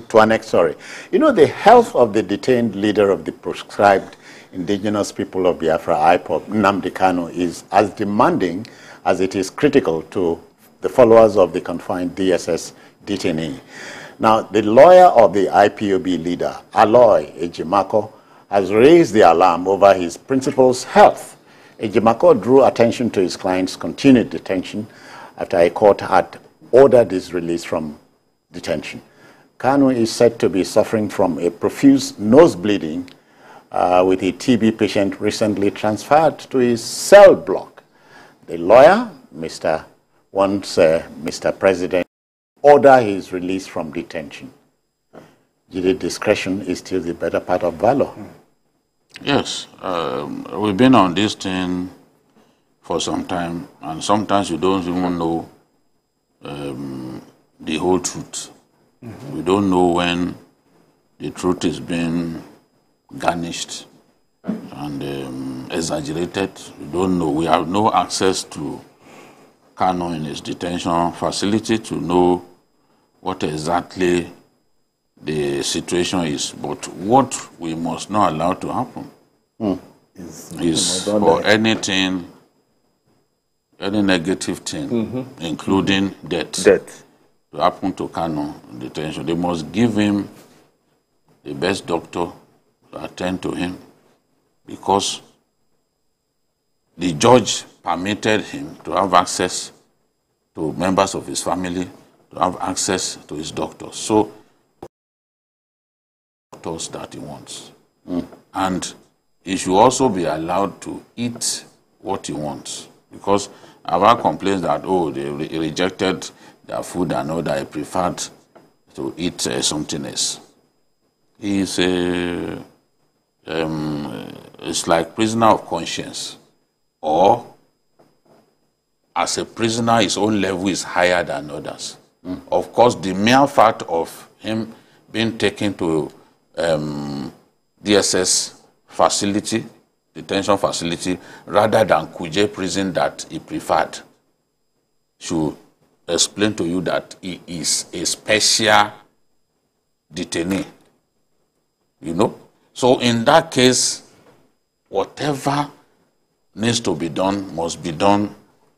to annex, sorry. You know, the health of the detained leader of the proscribed Indigenous People of Biafra, IPOB, Nnamdi Kanu, is as demanding as it is critical to the followers of the confined DSS detainee. Now, the lawyer of the IPOB leader, Aloy Ejimakor, has raised the alarm over his principal's health. Ejimakor drew attention to his client's continued detention after a court had ordered his release from detention. Kanu is said to be suffering from a profuse nose bleeding with a TB patient recently transferred to his cell block. The lawyer, Mr. President, order his release from detention. Judicial discretion is still the better part of valor. Yes, we've been on this thing for some time, and sometimes you don't even know the whole truth. We don't know when the truth is being garnished and exaggerated. We don't know. We have no access to Kanu in his detention facility to know what exactly the situation is. But what we must not allow to happen is for anything, any negative thing, including death, to happen to Kanu in detention. They must give him the best doctor to attend to him, because the judge permitted him to have access to members of his family, to have access to his doctors. So, doctors that he wants. And he should also be allowed to eat what he wants. Because I've had complaints that, oh, they rejected their food and all that, he preferred to eat something else. He's it's like prisoner of conscience, or as a prisoner, his own level is higher than others. Of course, the mere fact of him being taken to DSS facility, detention facility, rather than Kuje prison that he preferred, should explain to you that he is a special detainee. You know? So in that case, whatever needs to be done must be done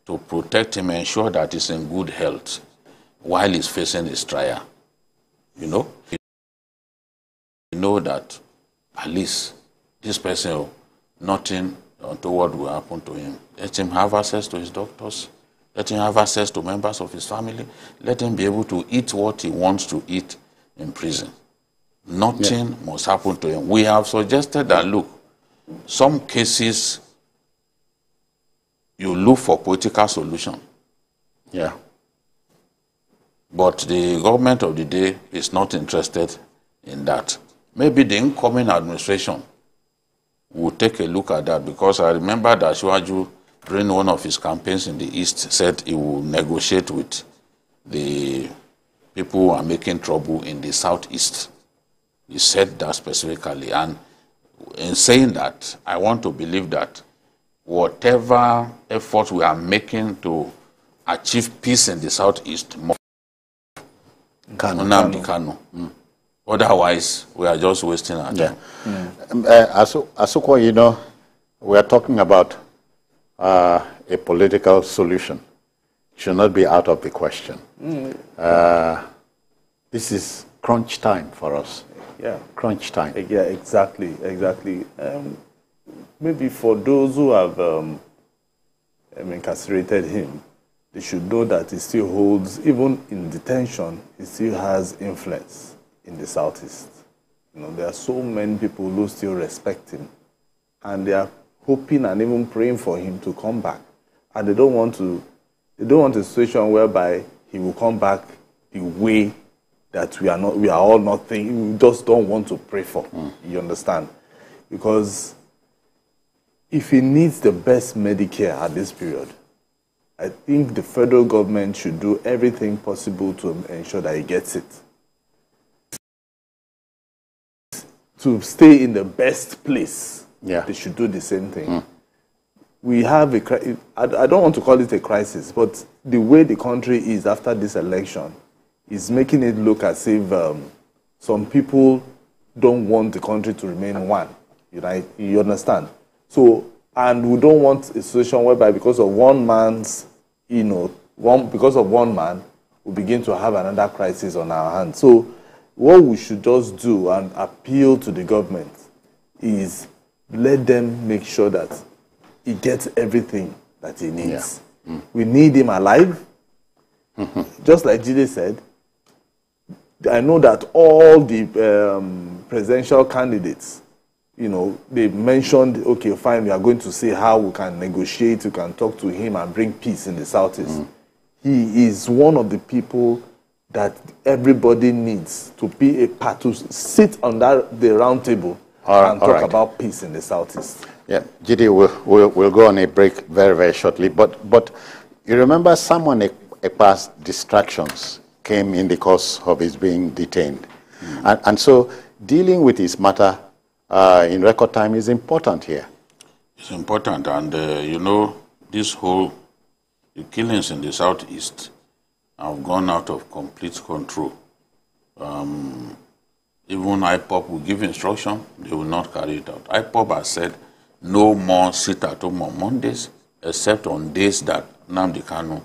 to protect him and ensure that he's in good health while he's facing his trial. You know? You know that at least this person, nothing untoward will happen to him. Let him have access to his doctors. Let him have access to members of his family. Let him be able to eat what he wants to eat in prison. Nothing must happen to him. We have suggested that, look, some cases you look for political solution. Yeah. But the government of the day is not interested in that. Maybe the incoming administration will take a look at that, because I remember that Shuaju, during one of his campaigns in the East, said he will negotiate with the people who are making trouble in the Southeast. He said that specifically. And in saying that, I want to believe that whatever efforts we are making to achieve peace in the Southeast, Nnamdi Kanu. Otherwise, we are just wasting our time. Asukwa, you know, we are talking about a political solution. It should not be out of the question. This is crunch time for us. Yeah. Crunch time. Yeah, exactly. Maybe for those who have incarcerated him, they should know that he still holds, even in detention, he still has influence in the Southeast. You know, there are so many people who still respect him, and they are hoping and even praying for him to come back. And they don't want a situation whereby he will come back the way that we are all not thinking. We just don't want to pray for. You understand? Because if he needs the best Medicare at this period, I think the federal government should do everything possible to ensure that he gets it. To stay in the best place, they should do the same thing. We have I don't want to call it a crisis, but the way the country is after this election is making it look as if some people don't want the country to remain one. You understand? So, and we don't want a situation whereby because of one man's, because of one man, we begin to have another crisis on our hands. So what we should just do and appeal to the government is let them make sure that he gets everything that he needs. Yeah. We need him alive. Just like Jide said, I know that all the presidential candidates, they mentioned, okay, fine, we are going to see how we can negotiate, we can talk to him and bring peace in the Southeast. He is one of the people that everybody needs to be a part, to sit on the round table and talk about peace in the Southeast. Yeah, Jide, we'll go on a break very, very shortly. But you remember Samuel Ekpa's distractions came in the course of his being detained. And so dealing with his matter in record time is important here. It's important. And, the killings in the Southeast have gone out of complete control. Even IPOB will give instruction, they will not carry it out. IPOB has said no more sit at home on Mondays, except on days that Nnamdi Kanu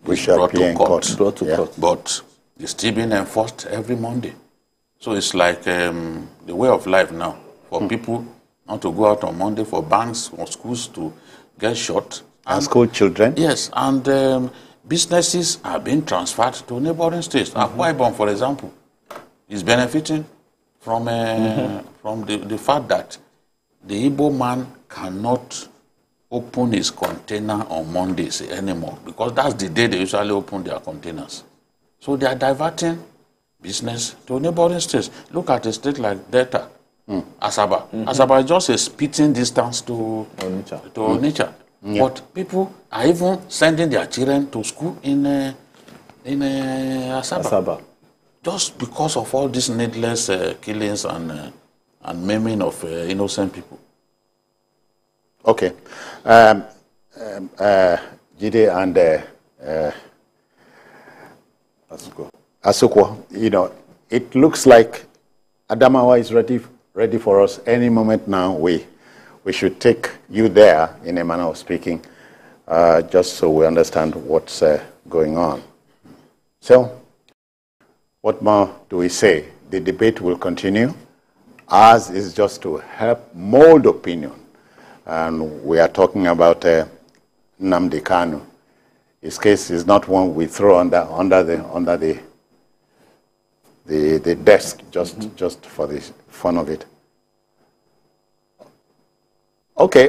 is brought to court. But it's still being enforced every Monday. So it's like the way of life now for people not to go out on Monday, for banks or schools to get shut. And school children? Yes, and businesses are being transferred to neighboring states. Akwa Ibom, for example, is benefiting from the fact that the Igbo man cannot open his container on Mondays anymore, because that's the day they usually open their containers. So they are diverting business to neighboring states. Look at a state like Delta, Asaba. Asaba is just a spitting distance to Onitsha. Yeah. But people are even sending their children to school in Asaba. Just because of all these needless killings and maiming of innocent people. Okay. Jide and Asukwo, it looks like Adamawa is ready for us any moment now. We should take you there, in a manner of speaking, just so we understand what's going on. So, what more do we say? The debate will continue. Ours is just to help mold opinion. And we are talking about Nnamdi Kanu. His case is not one we throw under the desk just for the fun of it. Okay,